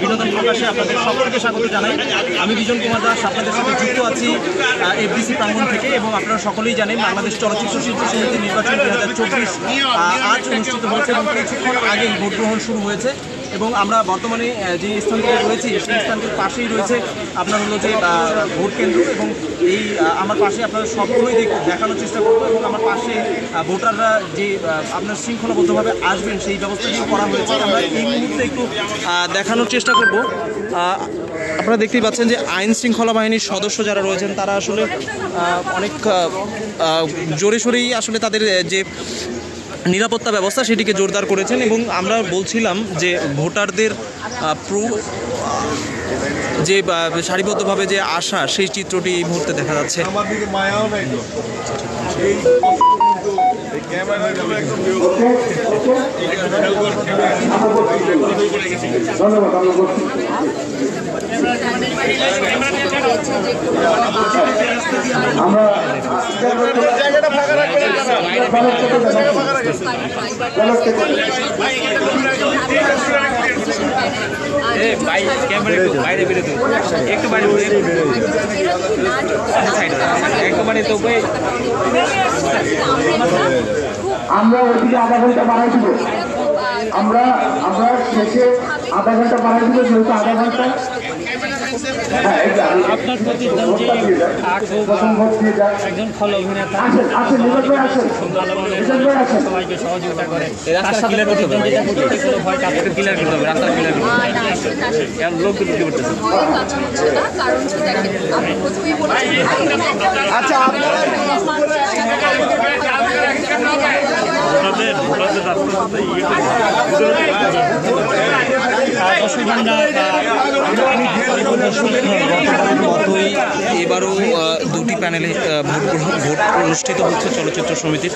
বিনোদন প্রকাশে আপনাদের সকলকে স্বাগত জানাই। আমি বিজন কুমার দাস আপনাদের সাথে যুক্ত আছি এফডিসি প্রাঙ্গণ থেকে, এবং আপনারা সকলেই জানেন বাংলাদেশ চলচ্চিত্র শিল্পী সমিতি নির্বাচন 2024 আজ অনুষ্ঠিত হয়েছে এবং কিছুক্ষণ আগেই ভোট গ্রহণ শুরু হয়েছে। এবং আমরা বর্তমানে যে স্থানটিতে রয়েছি সেই স্থানটির পাশেই রয়েছে আপনার হলো যে ভোট কেন্দ্র, এবং এই আমার পাশে আপনারা সবগুলোই দেখানোর চেষ্টা করবো, এবং আমার পাশে ভোটাররা যে আপনার শৃঙ্খলাবদ্ধভাবে আসবেন সেই ব্যবস্থাটিও করা হয়েছে। আমরা এই মুহূর্তে একটু দেখানোর চেষ্টা করব। আপনারা দেখতেই পাচ্ছেন যে আইন শৃঙ্খলা বাহিনীর সদস্য যারা রয়েছেন তারা আসলে অনেক জোরে সোরেই আসলে তাদের যে নিরাপত্তা ব্যবস্থা সেটিকে জোরদার করেছেন। এবং আমরা বলছিলাম যে ভোটারদের যে সারিবদ্ধভাবে যে আসা সেই চিত্রটি এই মুহূর্তে দেখা যাচ্ছে। আমরা ওইদিকে আধা ঘন্টা বাড়াই দিব, আমরা শেষে আধা ঘন্টা বাড়াই দিব, যেহেতু আধা ঘন্টা আপনার প্রতিদ্বন্দ্বী একজন ভালো অভিনেতা সবাইকে সহযোগিতা করে, তার সাথে প্রতিদ্বন্দ্বিতা করতে কোনো ভয় কাজ ক্লিয়ার করতে হবে, রাস্তা ক্লিয়ার করতে হবে। লোক দুটো কি করতেছে? আচ্ছা মতোই এবারও দুটি প্যানেলে ভোট অনুষ্ঠিত হচ্ছে চলচ্চিত্র সমিতির,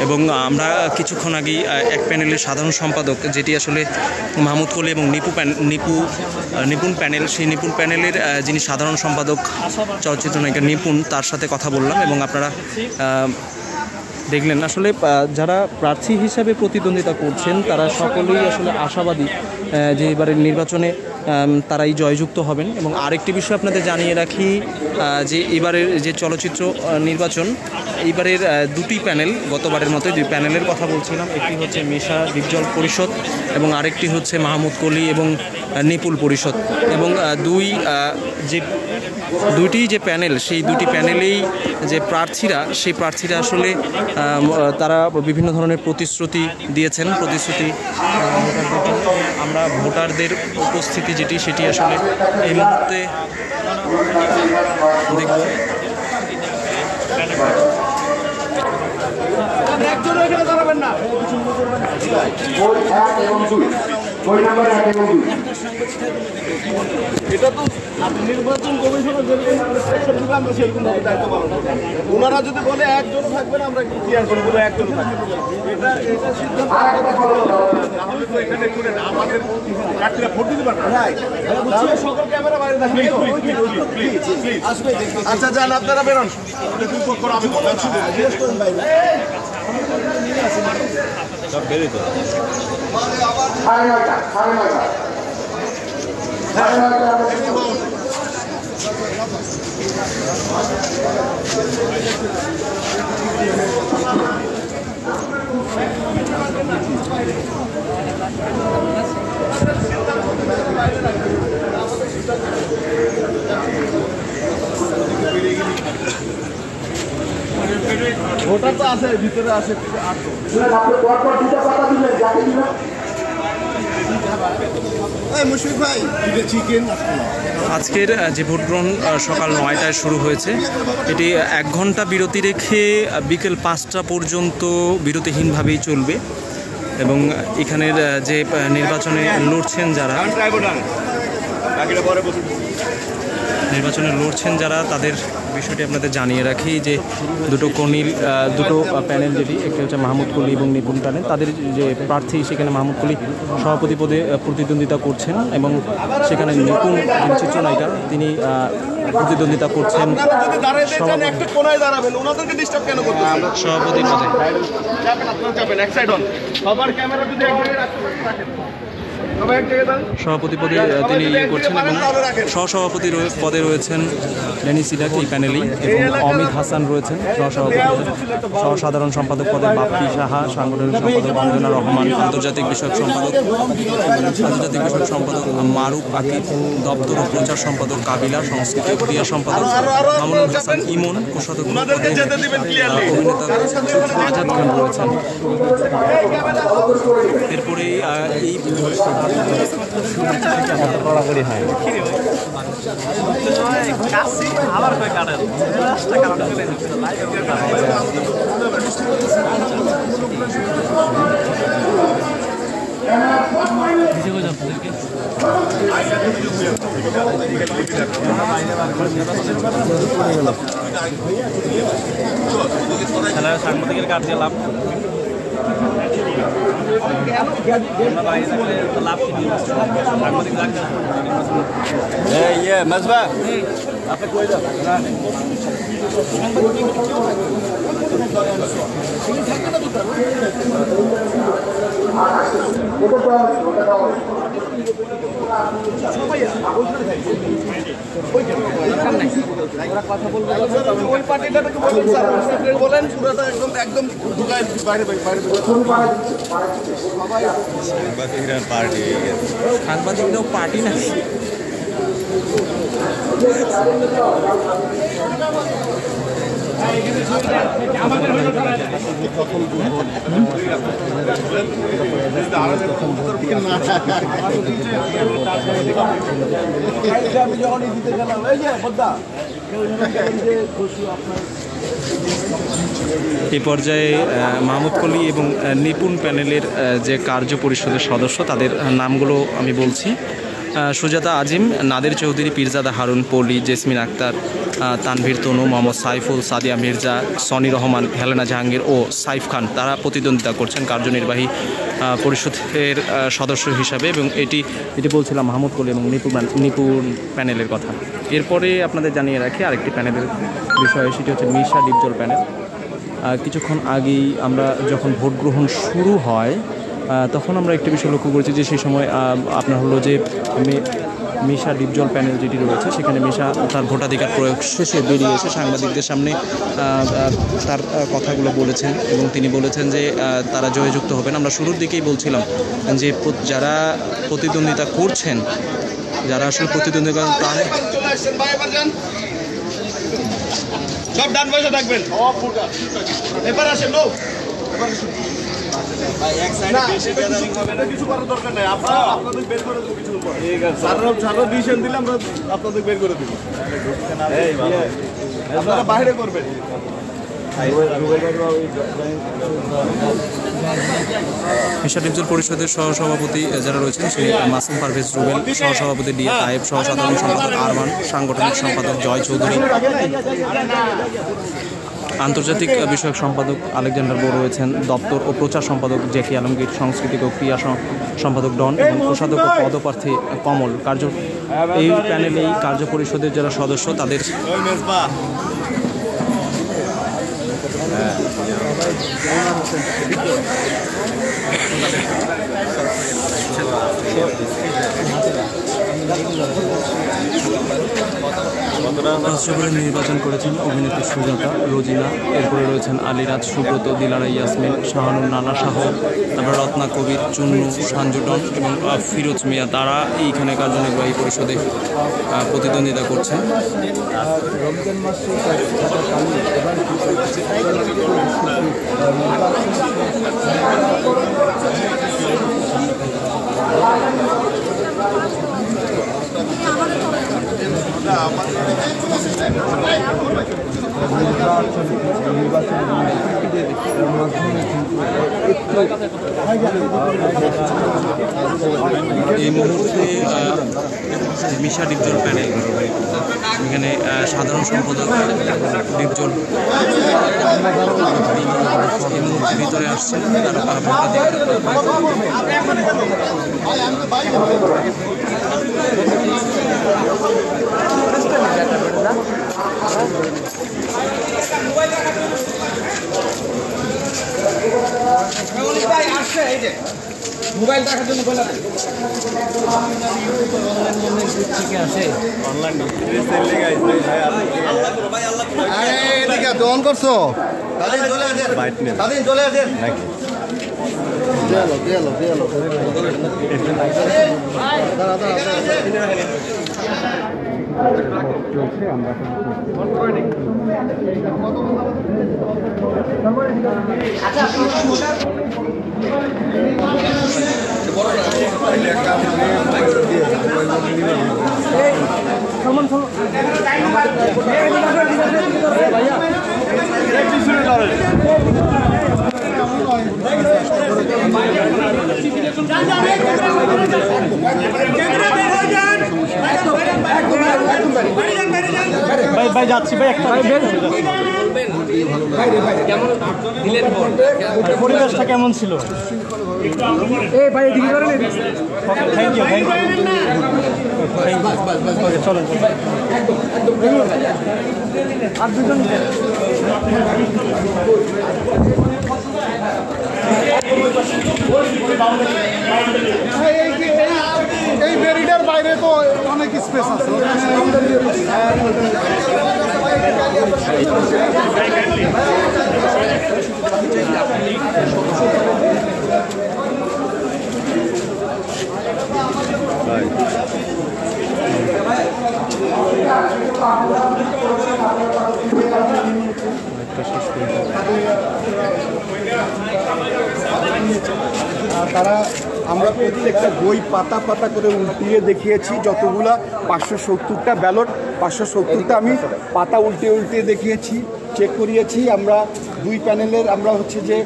এবং আমরা কিছুক্ষণ আগেই এক প্যানেলের সাধারণ সম্পাদক, যেটি আসলে মাহমুদ কলি এবং নিপুণ প্যানেল, সেই নিপুণ প্যানেলের যিনি সাধারণ সম্পাদক চলচ্চিত্র নায়িকা নিপুণ, তার সাথে কথা বললাম। এবং আপনারা দেখলেন আসলে যারা প্রার্থী হিসাবে প্রতিদ্বন্দ্বিতা করছেন তারা সকলেই আসলে আশাবাদী যে এবারের নির্বাচনে তারাই জয়যুক্ত হবেন। এবং আরেকটি বিষয় আপনাদের জানিয়ে রাখি যে এবারের যে চলচ্চিত্র নির্বাচন, এইবারের দুটি প্যানেল, গতবারের মতো দুই প্যানেলের কথা বলছিলাম, একটি হচ্ছে মেশা ডিপজল পরিষদ এবং আরেকটি হচ্ছে মাহমুদ কলি এবং নিপুল পরিষদ। এবং দুইটি যে প্যানেল, সেই দুটি প্যানেলেই যে সেই প্রার্থীরা আসলে তারা বিভিন্ন ধরনের প্রতিশ্রুতি দিয়েছেন। আমরা ভোটারদের উপস্থিতি সেটি আসলে এই মুহূর্তে দেখব। এটা তো নির্বাচন কমিশনের যেরকম আমরা সেরকম দায়িত্ব পালন করবো। ওনারা যদি বলে একজন থাকবেন আমরা ক্লিয়ার করে বলে একজন থাকবেন, এটা সিদ্ধান্ত এখানে করে না, আমাদের প্রার্থীরা ভোট দিতে পারবে না। সকল ক্যামেরা বাইরে থাকবে। আচ্ছা যান, আপনারা বেরোন, আমি সব বেরোই তো ভোটার তো আছে, ভিতরে আছে। আজকের যে ভোট গ্রহণ সকাল 9টায় শুরু হয়েছে, এটি 1 ঘন্টা বিরতি রেখে বিকেল 5টা পর্যন্ত বিরতিহীনভাবেই চলবে। এবং এখানের যে নির্বাচনে লড়ছেন যারা তাদের বিষয়টি আপনাদের জানিয়ে রাখি যে দুটো প্যানেল, যেটি একটি হচ্ছে মাহমুদ কলি এবং নিপুণ প্যানেল, তাদের যে প্রার্থী সেখানে মাহমুদ কলি সভাপতি পদে প্রতিদ্বন্দ্বিতা করছেন, এবং সেখানে নিপুণ চিত্রনায়িকা তিনি প্রতিদ্বন্দ্বিতা করছেন আপনারা যদি দাঁড়াইতে চান একটা কোণায় দাঁড়াবেন, ওনাদেরকে ডিস্টার্ব কেন করতেছেন? সভাপতি পদে। যাবেন, আপনারা যাবেন, এক সাইড হন। সবার ক্যামেরা যদি এক জায়গায় রাখেন, সবাই এক জায়গায় দাঁড়ান। সভাপতি পদে তিনি করছেন এবং সহসভাপতি পদে রয়েছেন লেনি সিডাক এই প্যানেলেই, এবং অমিত হাসান রয়েছেন সহসভাপতি পদে। সহসাধারণ সম্পাদক পদে বাপ্পি সাহা, সাংগঠনিক সম্পাদক অঞ্জনা রহমান, আন্তর্জাতিক বিষয়ক সম্পাদক মারুফ আকিব, দপ্তর ও প্রচার সম্পাদক কাবিলা, সংস্কৃতি ও ক্রিয়া সম্পাদক মামুনুল হাসান ইমন, কোষাধ্যক্ষ পদে অভিনেতা আজাদ খান রয়েছেন। এরপরে এই কড়াকড়ি হয় সাংবাদিকের কাজ লাভ মজবা আপনি কই যাবেন? ওই পার্টিটাকে বলেন স্যার, বলেন পুরোটা একদম একদম ঢুকায় বাইরে বাইরে সাংবাদিকরাও পার্টি না। এই পর্যায়ে মাহমুদ কলি এবং নিপুণ প্যানেলের যে কার্য পরিষদের সদস্য তাদের নামগুলো আমি বলছি। সুজাতা আজিম, নাদের চৌধুরী, পীরজাদা হারুন, পলি, জেসমিন আক্তার, তানভীর তনু, মোহাম্মদ সাইফুল, সাদিয়া মির্জা, সনি রহমান, হেলেনা জাহাঙ্গীর ও সাইফ খান তারা প্রতিদ্বন্দ্বিতা করছেন কার্যনির্বাহী পরিষদের সদস্য হিসাবে। এবং এটি বলছিলাম মাহমুদ কলি এবং নিপুণ প্যানেলের কথা। এরপরে আপনাদের জানিয়ে রাখি আরেকটি প্যানেলের বিষয়, সেটি হচ্ছে মিশা ডিপজল প্যানেল। কিছুক্ষণ আগেই আমরা যখন ভোট গ্রহণ শুরু হয় তখন আমরা একটি বিষয় লক্ষ্য করেছি যে সেই সময় আপনার হলো যে মিশা ডিপজল প্যানেল যেটি রয়েছে সেখানে মিশা তার ভোটাধিকার প্রয়োগ শেষে বেরিয়ে এসে সাংবাদিকদের সামনে তার কথাগুলো বলেছেন এবং তিনি বলেছেন যে তারা জয়যুক্ত হবেন। আমরা শুরুর দিকেই বলছিলাম যে যারা প্রতিদ্বন্দ্বিতা করছেন, যারা আসলে প্রতিদ্বন্দ্বিতা তারা সব ডান পয়সা থাকবেন, এবার আসেন লোক কিছু করার দরকার নেই, আপনাদের বের করে দেবো কিছু পর। সারা ডিসিশন দিলে আমরা আপনাদের বের করে দেবো, আপনারা বাইরে করবেন। মিশা ডিপজল পরিষদের সহসভাপতি যারা রয়েছেন সেই মাসুম পারভেজ রুবেল, সহসভাপতি ডিএ তায়েব, সহসাধারণ সম্পাদক আরমান, সাংগঠনিক সম্পাদক জয় চৌধুরী, আন্তর্জাতিক বিষয়ক সম্পাদক আলেকজান্ডার বো রয়েছেন, দপ্তর ও প্রচার সম্পাদক জেকি আলমগীর, সাংস্কৃতিক ও ক্রিয়া সম্পাদক ডন এবং কোষাধ্যক্ষ পদপ্রার্থী কমল। এই প্যানেলে এই কার্য পরিষদের যারা সদস্য তাদের রাষ্ট্রপতি নির্বাচন করেছেন অভিনেত্রী সুজাতা, রোজিনা, এরপরে রয়েছেন আলিরাজ, সুব্রত, দিলারা ইয়াসমিন, শাহানুর, নানা শাহ, তারপর রত্না কবির, চুন্নু, সাঞ্জুটন এবং ফিরোজ মিয়া। তারা এইখানে কার্যনির্বাহী পরিষদে প্রতিদ্বন্দ্বিতা করছেন। এই মুহূর্তে মিশা ডিপজল প্যানেল, এখানে সাধারণ সম্পাদক ডিপজল এই মুহূর্তে ভিতরে আসছেন। তারা মোবাইল দেখার জন্য বলে অন করছো চলে আসেন ভাই যাচ্ছি ভাই একটা পরিবেশটা কেমন ছিল? থ্যাংক ইউ চলেন আর দুজন এই ব্যারিডার বাইরে তো অনেক স্পেস আছে তারা আমরা প্রত্যেকটা বই পাতা পাতা করে উল্টিয়ে দেখিয়েছি যতগুলা 570টা ব্যালট 570টা আমি পাতা উল্টিয়ে দেখিয়েছি চেক করিয়েছি আমরা দুই প্যানেলের আমরা হচ্ছে যে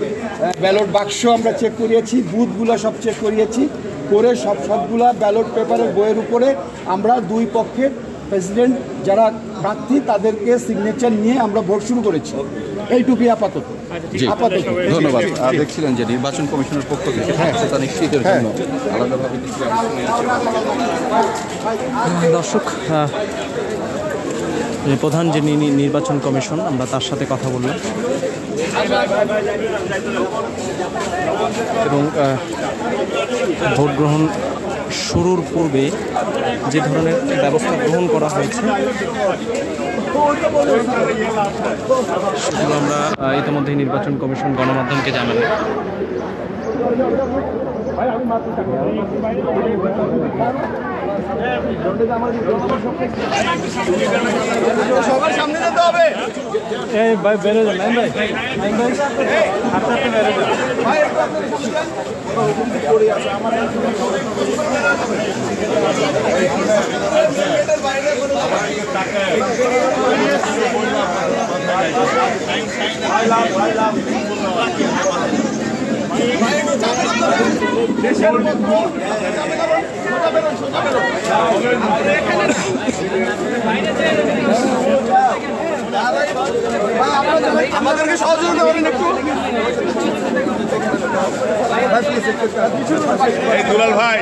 ব্যালট বাক্স আমরা চেক করিয়েছি বুথগুলো সব চেক করিয়েছি করে সবগুলা ব্যালট পেপারের বইয়ের উপরে আমরা দুই পক্ষের প্রেসিডেন্ট যারা প্রার্থী তাদেরকে সিগনেচার নিয়ে আমরা ভোট শুরু করেছি এইটুকুই আপাতত। ধন্যবাদ। দেখছিলেন যে নির্বাচন কমিশনের পক্ষ থেকে স্বচ্ছতা নিশ্চিতের জন্য আলাদাভাবে দর্শক প্রধান যে নির্বাচন কমিশন আমরা তার সাথে কথা বললাম এবং ভোট গ্রহণ শুরুর পূর্বে যে ধরনের ব্যবস্থা গ্রহণ করা হয়েছে সেগুলো আমরা ইতিমধ্যেই নির্বাচন কমিশন গণমাধ্যমকে জানাবো। সবার সামনে যেতে হবে এই ভাই বেড়ে যান ভাই আপনি বেড়ে যান আমাদেরকে সহযোগিতা করেন একটু দুলাল ভাই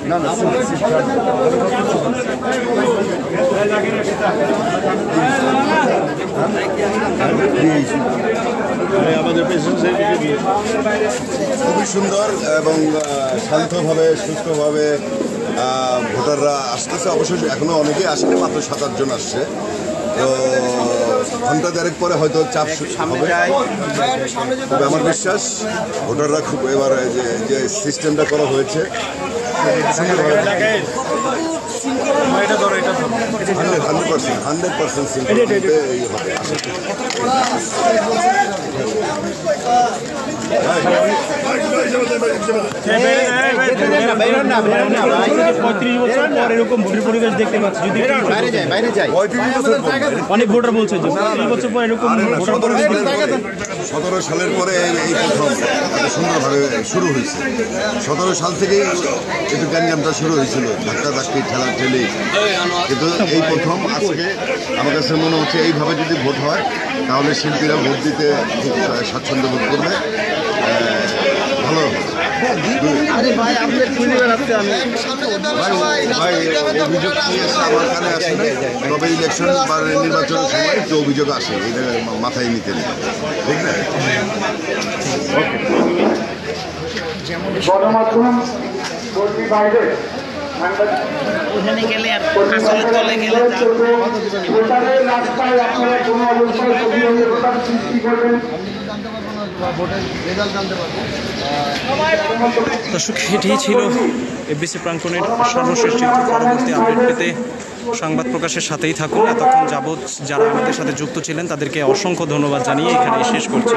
না না আমাদের খুবই সুন্দর এবং শান্তভাবে সুস্থভাবে ভোটাররা আসতেছে। অবশ্যই এখনো অনেকেই আসেনি, মাত্র 7-8 জন আসছে। তো ঘন্টা দেড়েক পরে হয়তো চাপ হবে, তবে আমার বিশ্বাস ভোটাররা খুব এবার যে সিস্টেমটা করা হয়েছে 100% সিম্পল হবে। 35 বছর পর এরকম ভোটের পরিবেশ দেখতে পাচ্ছি। যদি অনেক ভোটার বলছে যে 35 বছর পর এরকম ভোটার পরিবেশ 17 সালের পরে এই প্রথম এটা সুন্দরভাবে শুরু হয়েছে। 17 সাল থেকেই একটু গ্যাঞ্জামটা শুরু হয়েছিল, ধাক্কাধাক্কি ঠেলাঠেলি, কিন্তু এই প্রথম আজকে আমার কাছে মনে হচ্ছে এইভাবে যদি ভোট হয় তাহলে শিল্পীরা ভোট দিতে খুব স্বাচ্ছন্দ্য বোধ করবে, ভালো হবে। ভাই অভিযোগ নিয়েছে আমার কানে আসে না, তবে ইলেকশন বা নির্বাচনের সময় একটু অভিযোগ আসে, এটা মাথায় নিতে নেই, ঠিক না? গণমাধ্যম কর্মী বাইরে ওখানে গেলে আর আসলে চলে গেলে ভোটারের রাস্তায় আপনারা কোনো অবস্থায় অভিযোগের ভোটার সৃষ্টি করবেন। দর্শক, এটিই ছিল এফডিসি প্রাঙ্গণের সর্বশেষ চিত্র। পরবর্তী আপডেট পেতে সংবাদ প্রকাশের সাথেই থাকুন। এতক্ষণ যাবৎ যারা আমাদের সাথে যুক্ত ছিলেন তাদেরকে অসংখ্য ধন্যবাদ জানিয়ে এখানেই শেষ করছি।